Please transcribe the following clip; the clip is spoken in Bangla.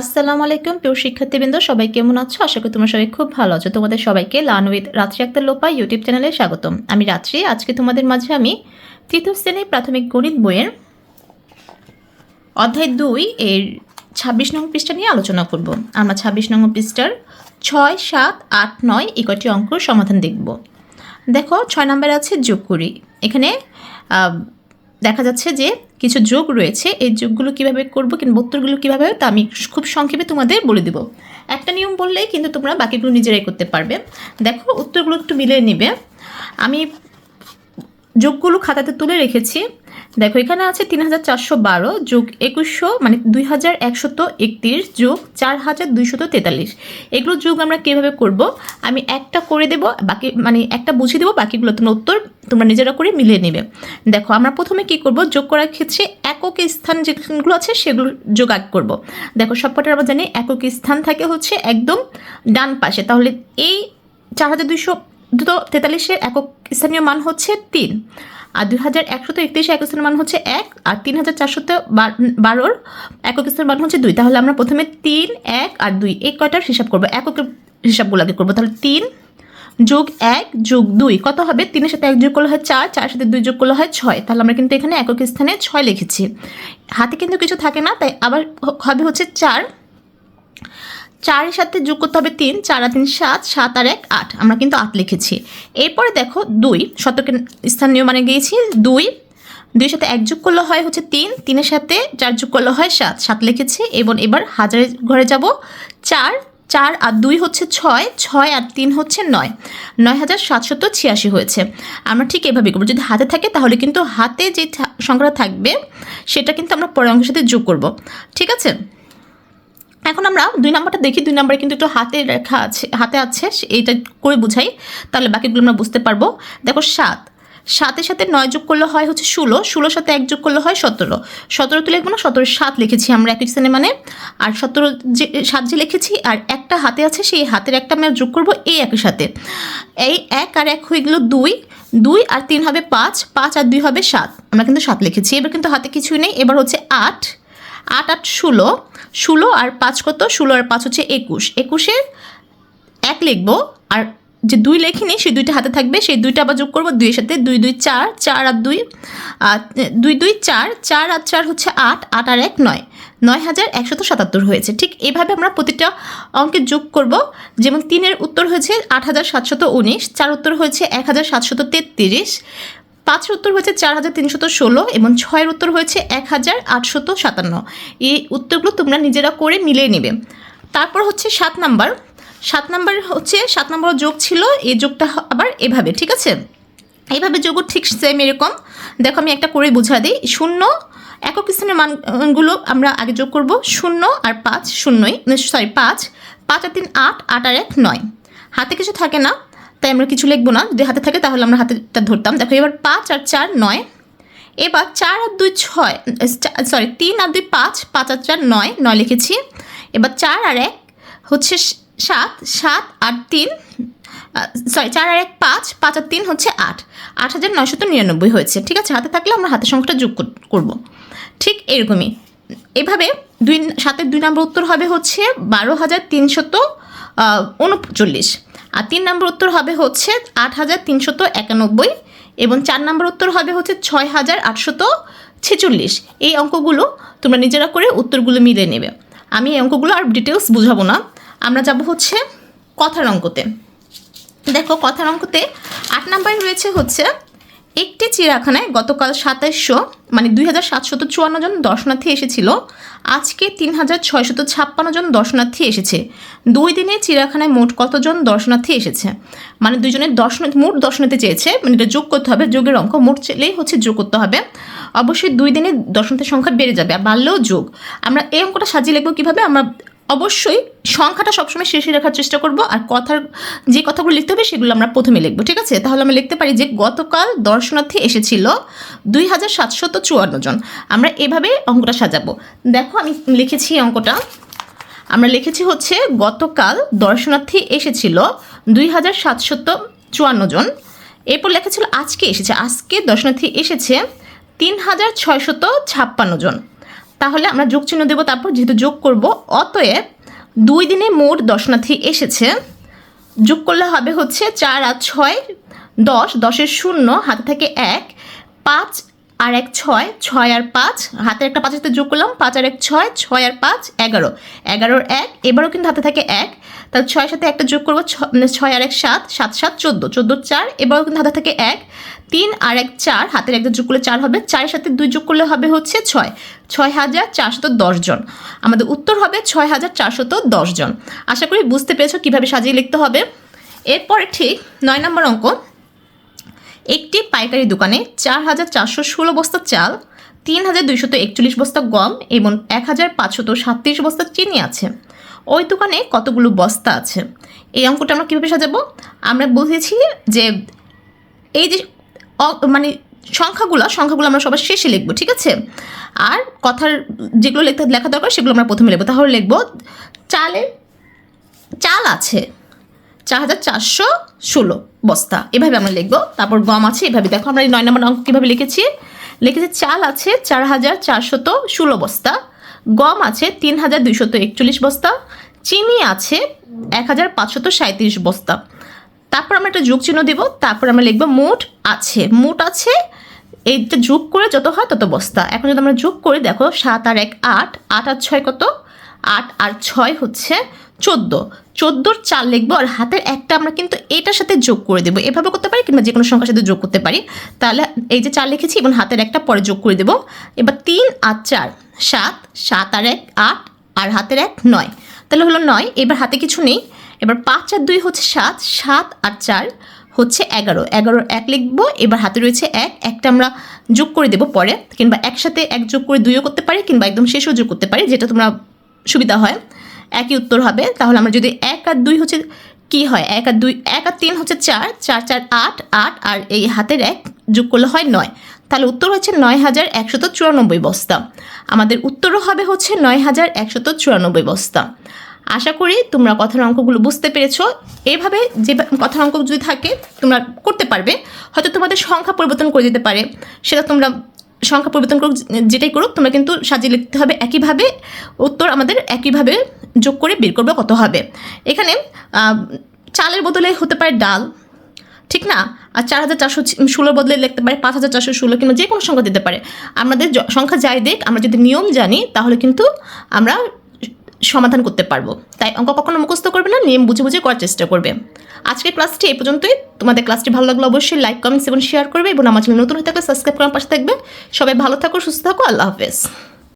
আসসালামু আলাইকুম প্রিয় শিক্ষার্থীবৃন্দ, সবাই কেমন আছো? আশা করি তোমরা সবাই খুব ভালো আছো। তোমাদের সবাইকে লার্ন উইথ রাত্রি আক্তার লোপা ইউটিউব চ্যানেলে স্বাগতম। আমি রাত্রি। আজকে তোমাদের মাঝে আমি তৃতীয় শ্রেণীর প্রাথমিক গণিত বইয়ের অধ্যায় 2 এর 26 নং পৃষ্ঠা নিয়ে আলোচনা করব। আমরা 26 নং পৃষ্ঠার 6, 7, 8, 9 এই কয়টি অঙ্কর সমাধান দেখব। দেখো 6 নম্বরে আছে যোগ করি। এখানে দেখা যাচ্ছে যে কিছু যোগ রয়েছে। এই যোগগুলো কীভাবে করব কিংবা উত্তরগুলো কীভাবে হবে তা আমি খুব সংক্ষেপে তোমাদের বলে দেব। একটা নিয়ম বললেই কিন্তু তোমরা বাকিগুলো নিজেরাই করতে পারবে। দেখো উত্তরগুলো একটু মিলিয়ে নেবে। আমি যোগগুলো খাতাতে তুলে রেখেছি। দেখো এখানে আছে 3412 যোগ 2100 মানে 2131 যোগ 4243। এগুলো যোগ আমরা কীভাবে করব আমি একটা করে দেব, বাকি মানে একটা বুঝিয়ে দেবো, বাকিগুলো তোমরা উত্তর তোমরা নিজেরা করে মিলিয়ে নেবে। দেখো আমরা প্রথমে কি করব, যোগ করার ক্ষেত্রে একক স্থান যেগুলো আছে সেগুলো যোগ আগ করব। দেখো সবকটার আমরা জানি একক স্থান থাকে হচ্ছে একদম ডান পাশে, তাহলে এই 4243 একক স্থানীয় মান হচ্ছে 3, আর 2131 একক স্থানের মান হচ্ছে 1, আর 3412 একক স্থানের মান হচ্ছে 2। তাহলে আমরা প্রথমে 3, 1 আর 2 এই কয়টার হিসাব করবো, এককের হিসাবগুলো আগে করবো। তাহলে 3 যোগ 1 যোগ 2 কত হবে? 3-এর সাথে 1 যোগ করলে হয় 4, 4-এর সাথে 2 যোগ করলে হয় 6। তাহলে আমরা কিন্তু এখানে একক স্থানে 6 লিখেছি। হাতে কিন্তু কিছু থাকে না, তাই আবার হবে হচ্ছে 4, 4-এর সাথে যোগ করতে হবে 3, 4 আর 3 7, 7 আর 1 8। আমরা কিন্তু 8 লিখেছি। এরপরে দেখো 2 শতকের স্থানীয় মানে গিয়েছি 2-এর সাথে 1 যোগ করলে হয় হচ্ছে 3, 3-এর সাথে 4 যোগ করলে হয় 7, 7 লিখেছি। এবং এবার হাজারের ঘরে যাব, 4, 4 আর 2 হচ্ছে 6, 6 আর 3 হচ্ছে 9, 9786 হয়েছে। আমরা ঠিক এভাবেই করবো। যদি হাতে থাকে তাহলে কিন্তু হাতে যে সংখ্যাটা থাকবে সেটা কিন্তু আমরা পরের অঙ্কের সাথে যোগ করব। ঠিক আছে, এখন আমরা 2 নম্বরটা দেখি। 2 নম্বরে কিন্তু একটু হাতে রেখা আছে, হাতে আছে, এইটা করে বুঝাই, তাহলে বাকিগুলো আমরা বুঝতে পারবো। দেখো 7, 7-এর সাথে 9 যোগ করলে হয় হচ্ছে 16, 16-এর সাথে 1 যোগ করলে হয় 17, 17 তো লিখবো না, 17 7 লিখেছি আমরা একই স্থানে মানে, আর 17 যে 7 যে লিখেছি আর একটা হাতে আছে সেই হাতের একটা আমরা যোগ করবো এই একই সাথে। এই 1 আর 1 হয়ে গেল 2, 2 আর 3 হবে 5, 5 আর 2 হবে 7। আমরা কিন্তু 7 লিখেছি। এবার কিন্তু হাতে কিছুই নেই। এবার হচ্ছে 8, 8 8 16, 16 আর 5 কত? 16 আর 5 হচ্ছে 21, 21-এর 1 লিখবো, আর যে 2 লেখিনি সেই 2টা হাতে থাকবে, সেই 2টা আবার যোগ করবো 2-এর সাথে, 2 2 4, 4 আর 2 2 2 4, 4 আর 4 হচ্ছে 8, 8 আর 1 9, 9177 হয়েছে। ঠিক এভাবে আমরা প্রতিটা অঙ্কের যোগ করব। যেমন 3-এর উত্তর হয়েছে 8719, 4 উত্তর হয়েছে 1733, 5-এর উত্তর হয়েছে 4316 এবং 6-এর উত্তর হয়েছে 1857। এই উত্তরগুলো তোমরা নিজেরা করে মিলিয়ে নেবে। তারপর হচ্ছে 7 নাম্বার। 7 নাম্বার হচ্ছে 7 নম্বর যোগ ছিল, এই যোগটা আবার এভাবে। ঠিক আছে, এইভাবে যোগও ঠিক সেম এরকম। দেখো আমি একটা করে বুঝা দিই। 0 একক স্থানের মানগুলো আমরা আগে যোগ করব। 0 আর 5 শূন্যই, সরি 5, 5 আর 3 8, 8 আর 1 9। হাতে কিছু থাকে না তাই আমরা কিছু লিখবো না, যদি হাতে থাকে তাহলে আমরা হাতেটা ধরতাম। দেখো এবার 5 আর 4 9, এবার 4 আর 2 6, সরি 3 আর 2 5, 5 আর 4 9, 9 লিখেছি। এবার 4 আর 1 হচ্ছে 7, 7 আর 3 সরি 4 আর 1 5, 5 আর 3 হচ্ছে 8, 8999 হয়েছে। ঠিক আছে, হাতে থাকলে আমরা হাতের সংখ্যাটা যোগ করব। ঠিক এরকমই এভাবে 7-এর 2 নম্বর উত্তর হবে হচ্ছে 12339, আর 3 নম্বর উত্তর হবে হচ্ছে 8391 এবং 4 নম্বর উত্তর হবে হচ্ছে 6846। এই অঙ্কগুলো তোমরা নিজেরা করে উত্তরগুলো মিলিয়ে নেবে। আমি এই অঙ্কগুলো আর ডিটেলস বুঝাবো না। আমরা যাব হচ্ছে কথার অঙ্কতে। দেখো কথার অঙ্কতে 8 নম্বরে রয়েছে হচ্ছে একটি চিড়িয়াখানায় গতকাল 2700 মানে 2754 জন দর্শনার্থী এসেছিল, আজকে 3656 জন দর্শনার্থী এসেছে। 2 দিনে চিড়িয়াখানায় মোট কতজন দর্শনার্থী এসেছে? মানে দুইজনের মোট দর্শনার্থী চেয়েছে, মানে এটা যোগ করতে হবে, যোগের অঙ্ক। মোট চেলেই হচ্ছে যোগ করতে হবে। অবশ্যই 2 দিনে দর্শনার্থীর সংখ্যা বেড়ে যাবে, আর বাড়লেও যোগ। আমরা এই অঙ্কটা সাজিয়ে লিখবো কীভাবে? আমরা অবশ্যই সংখ্যাটা সবসময় শেষে রাখার চেষ্টা করব, আর কথার যে কথাগুলো লিখতে হবে সেগুলো আমরা প্রথমে লিখবো। ঠিক আছে, তাহলে আমরা লিখতে পারি যে গতকাল দর্শনার্থী এসেছিল 2754 জন। আমরা এভাবে অঙ্কটা সাজাবো। দেখো আমি লিখেছি অঙ্কটা, আমরা লিখেছি হচ্ছে গতকাল দর্শনার্থী এসেছিল 2754 জন। এরপর লেখা ছিল আজকে এসেছে, আজকে দর্শনার্থী এসেছে 3656 জন। তাহলে আমরা যোগ চিহ্ন দেবো, তারপর যেহেতু যোগ করব, অতএব 2 দিনে মোট দর্শনার্থী এসেছে। যোগ করলে হবে হচ্ছে 4 আর 6 10, 10-এর 0, হাতে থাকে 1, 5 আর 1 6, 6 আর 5, হাতে একটা 5 সাথে যোগ করলাম, 5 আর 1 6, 6 আর 5 11, 11-র 1, এবারও কিন্তু হাতে থাকে 1, তাহলে 6 সাথে একটা যোগ করবো, 6 আর 1 7, 7 7 14, 14 4, এবারও কিন্তু হাতে থাকে 1, 3 আর 1 4, হাতের একটা যোগ করলে 4 হবে, 4-এর সাথে 2 যোগ করলে হবে হচ্ছে 6, 6410 জন। আমাদের উত্তর হবে 6410 জন। আশা করি বুঝতে পেরেছো কীভাবে সাজিয়ে লিখতে হবে। এরপরে ঠিক 9 নম্বর অঙ্ক, একটি পাইকারি দোকানে 4416 বস্তা চাল, 3241 বস্তা গম এবং 1537 বস্তা চিনি আছে। ওই দোকানে কতগুলো বস্তা আছে? এই অঙ্কটা আমরা কীভাবে সাজাবো? আমরা বুঝেছি যে এই যে মানে সংখ্যাগুলো আমরা সবার শেষে লিখবো, ঠিক আছে? আর কথার যেগুলো লেখা দরকার সেগুলো আমরা প্রথমে লিখবো। তাহলে লিখবো চাল আছে 4416 বস্তা, এভাবে আমরা লিখবো। তারপর গম আছে, এভাবে দেখো আমরা এই 9 নম্বর অঙ্ক কীভাবে লিখেছি। চাল আছে 4416 বস্তা, গম আছে 3241 বস্তা, চিনি আছে 1537 বস্তা। তারপর আমরা একটা যোগ চিহ্ন দেবো, তারপর আমরা লিখবো মোট আছে এইটা যোগ করে যত হয় তত বস্তা। এখন যদি আমরা যোগ করি, দেখো 7 আর 1 8, 8 আর 6 কত? 8 আর 6 হচ্ছে 14, 14-র 4 লিখবো, আর হাতের একটা আমরা কিন্তু এটার সাথে যোগ করে দেবো। এভাবে করতে পারি কিংবা যে কোনো সংখ্যার সাথে যোগ করতে পারি। তাহলে এই যে 4 লিখেছি এবং হাতের একটা পরে যোগ করে দেবো। এবার 3 আর 4 7, 7 আর 1 8, আর হাতের 1 9, তাহলে হলো 9। এবার হাতে কিছু নেই, এবার 5 আর 2 হচ্ছে 7, 7 আর 4 হচ্ছে 11, 11-র 1 লিখবো। এবার হাতে রয়েছে 1, একটা আমরা যোগ করে দেবো পরে, কিংবা একসাথে 1 যোগ করে 2ও করতে পারি, কিংবা একদম শেষেও যোগ করতে পারি, যেটা তোমরা সুবিধা হয়। একই উত্তর হবে। তাহলে আমরা যদি 1 আর 2 হচ্ছে কি হয়, 1 আর 2 1 আর 3 হচ্ছে 4, 4 4 8 8, আর এই হাতের 1 যোগ করলে হয় 9, তাহলে উত্তর হচ্ছে 9194 বস্তা। আমাদের উত্তরও হবে হচ্ছে 9194 বস্তা। আশা করি তোমরা কথার অঙ্কগুলো বুঝতে পেরেছো। এইভাবে যে কথার অঙ্ক যদি থাকে তোমরা করতে পারবে। হয়তো তোমাদের সংখ্যা পরিবর্তন করে দিতে পারে, সেটা তোমরা সংখ্যা পরিবর্তন করুক, যেটাই করুক, তোমরা কিন্তু সাজিয়ে লিখতে হবে একইভাবে। উত্তর আমাদের একইভাবে যোগ করে বের করবে কত হবে। এখানে চালের বদলে হতে পারে ডাল, ঠিক না? আর 4416 বদলে লিখতে পারে 5416, কিংবা যে কোনো সংখ্যা দিতে পারে। আমাদের সংখ্যা যাই দেখ, আমরা যদি নিয়ম জানি তাহলে কিন্তু আমরা সমাধান করতে পারবো। তাই অঙ্ক কখনো মুখস্থ করবে না, নিয়ম বুঝে বুঝে করার চেষ্টা করবে। আজকের ক্লাসটি এই পর্যন্তই। তোমাদের ক্লাসটি ভালো লাগলে অবশ্যই লাইক কমেন্টস এবং শেয়ার করবে, এবং আমার চ্যানেল নতুন হয়ে থাকলে সাবস্ক্রাইব করার পাশে থাকবে। সবাই ভালো থাকো, সুস্থ থাকো, আল্লাহ হাফেজ।